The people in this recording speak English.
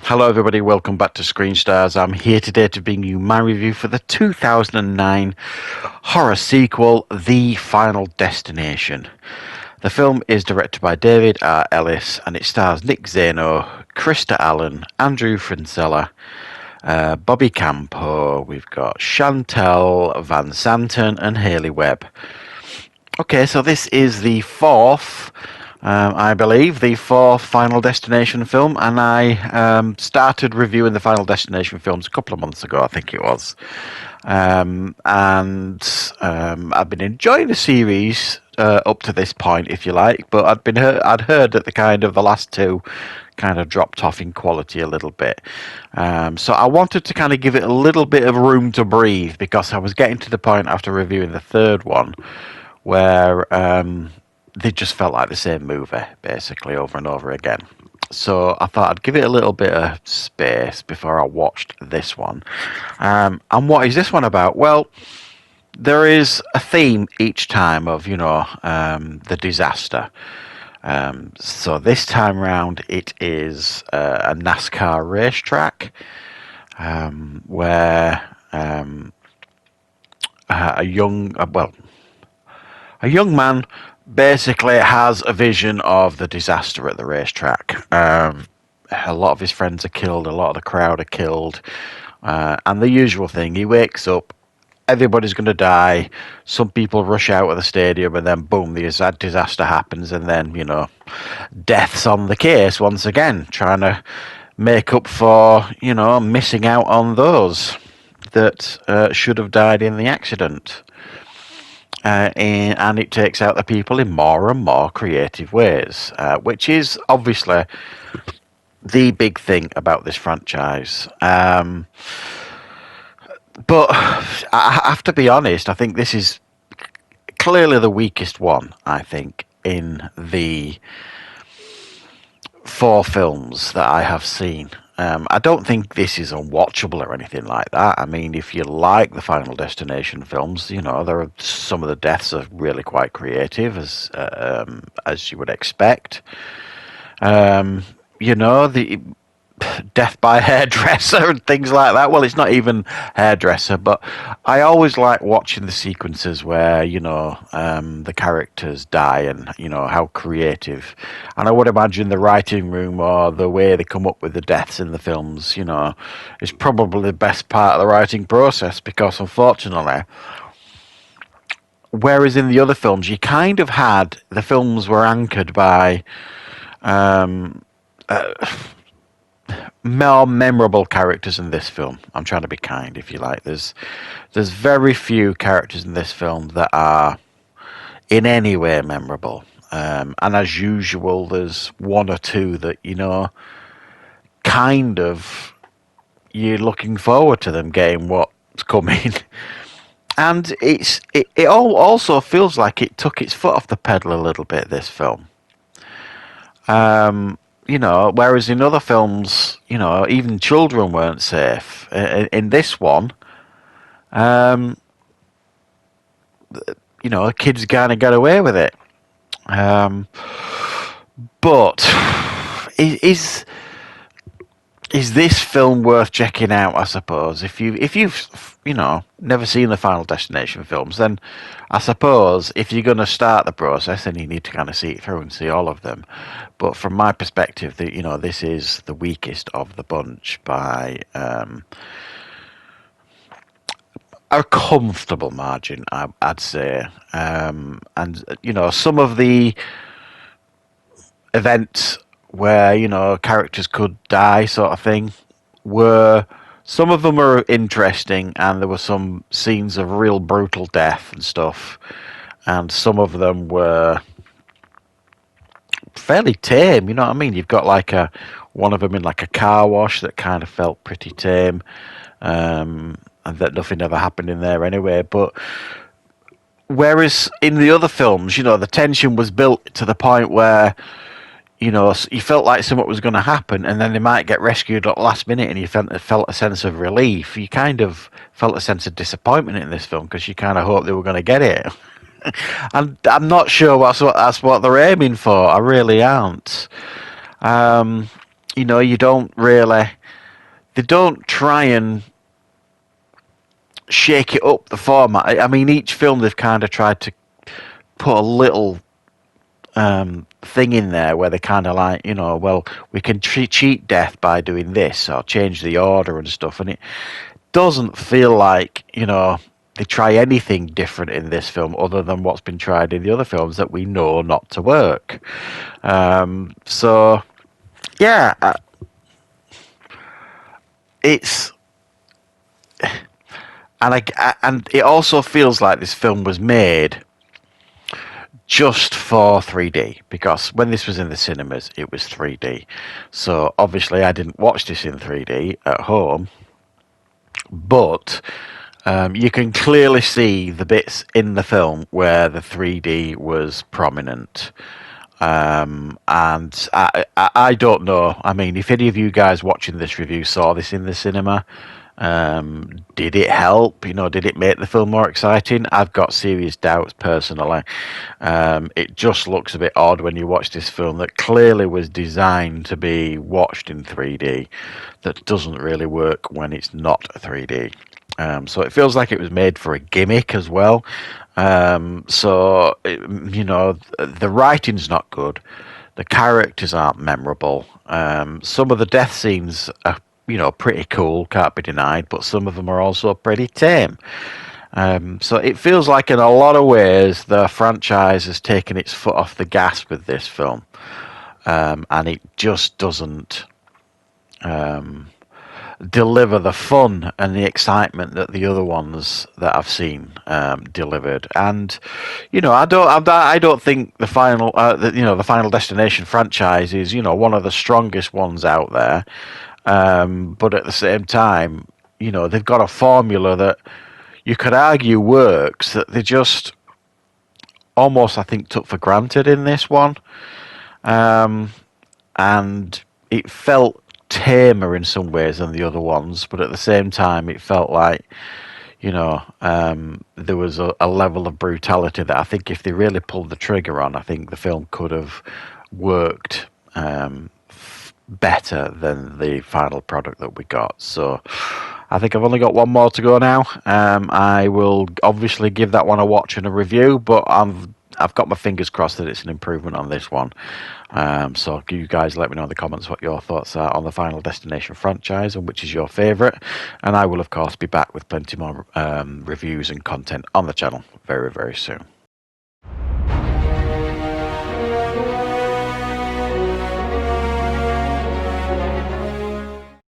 Hello, everybody. Welcome back to Screenstars. I'm here today to bring you my review for the 2009 horror sequel, The Final Destination. The film is directed by David R. Ellis and it stars Nick Zano, Krista Allen, Andrew Frinzella, Bobby Campo. We've got Chantel Van Santen and Hayley Webb. Okay, so this is the fourth, I believe, the fourth Final Destination film, and I started reviewing the Final Destination films a couple of months ago, I think it was. And I've been enjoying the series up to this point, if you like, but I'd heard that the last two kind of dropped off in quality a little bit. So I wanted to kind of give it a little bit of room to breathe because I was getting to the point after reviewing the third one where they just felt like the same movie, basically, over and over again. So I thought I'd give it a little bit of space before I watched this one. And what is this one about? Well, there is a theme each time of, the disaster. So this time round, it is a NASCAR racetrack where a young man basically has a vision of the disaster at the racetrack. A lot of his friends are killed, a lot of the crowd are killed, and the usual thing. He wakes up, everybody's going to die, some people rush out of the stadium, and then boom, the disaster happens, and then, death's on the case once again, trying to make up for, missing out on those that should have died in the accident. And it takes out the people in more and more creative ways, which is obviously the big thing about this franchise. But I have to be honest, I think this is clearly the weakest one, I think, in the four films that I have seen. I don't think this is unwatchable or anything like that. I mean, if you like the Final Destination films, there are some of the deaths are really quite creative, as you would expect. The death by hairdresser and things like that. Well, it's not even hairdresser, but I always like watching the sequences where, the characters die and, how creative. And I would imagine the writing room or the way they come up with the deaths in the films, is probably the best part of the writing process because, unfortunately, whereas in the other films, you kind of had the films were anchored by more memorable characters in this film. I'm trying to be kind, if you like. There's very few characters in this film that are in any way memorable. And as usual, there's one or two that, kind of you're looking forward to them getting what's coming. And it all also feels like it took its foot off the pedal a little bit, this film. Whereas in other films, even children weren't safe. In this one, kids kind of got away with it. But is this film worth checking out? I suppose if you've never seen the Final Destination films, then I suppose if you're going to start the process, then you need to kind of see it through and see all of them. But from my perspective, this is the weakest of the bunch by a comfortable margin, I'd say. And some of the events where characters could die, sort of thing, some of them were interesting, and there were some scenes of real brutal death and stuff, and some of them were fairly tame. You know what I mean? You've got one of them in a car wash that kind of felt pretty tame, and that nothing ever happened in there anyway. But whereas in the other films, the tension was built to the point where you felt like something was going to happen, and then they might get rescued at the last minute, and you felt a sense of relief. You kind of felt a sense of disappointment in this film because you kind of hoped they were going to get it. And I'm not sure that's what they're aiming for. I really aren't. You don't really they don't try and shake it up the format. I mean, each film they've kind of tried to put a little thing in there where they kind of like, well, we can cheat death by doing this or change the order and stuff, and it doesn't feel like they try anything different in this film other than what's been tried in the other films that we know not to work. So yeah, it's and it also feels like this film was made just for 3D, because when this was in the cinemas it was 3D. So obviously I didn't watch this in 3D at home, but you can clearly see the bits in the film where the 3D was prominent. And I don't know. I mean, if any of you guys watching this review saw this in the cinema, did it help? Did it make the film more exciting? I've got serious doubts personally. It just looks a bit odd when you watch this film that clearly was designed to be watched in 3D, that doesn't really work when it's not 3D. So it feels like it was made for a gimmick as well. The writing's not good. The characters aren't memorable. Some of the death scenes are, pretty cool, can't be denied, but some of them are also pretty tame. So it feels like in a lot of ways the franchise has taken its foot off the gas with this film. And it just doesn't deliver the fun and the excitement that the other ones that I've seen delivered. And I don't think the the Final Destination franchise is one of the strongest ones out there. But at the same time, they've got a formula that you could argue works, that they just almost, I think, took for granted in this one. And it felt tamer in some ways than the other ones, but at the same time it felt like there was a level of brutality that I think if they really pulled the trigger on, I think the film could have worked better than the final product that we got. So I think I've only got one more to go now. I will obviously give that one a watch and a review, but I've got my fingers crossed that it's an improvement on this one. So you guys let me know in the comments what your thoughts are on the Final Destination franchise and which is your favourite. And I will, of course, be back with plenty more reviews and content on the channel very, very soon.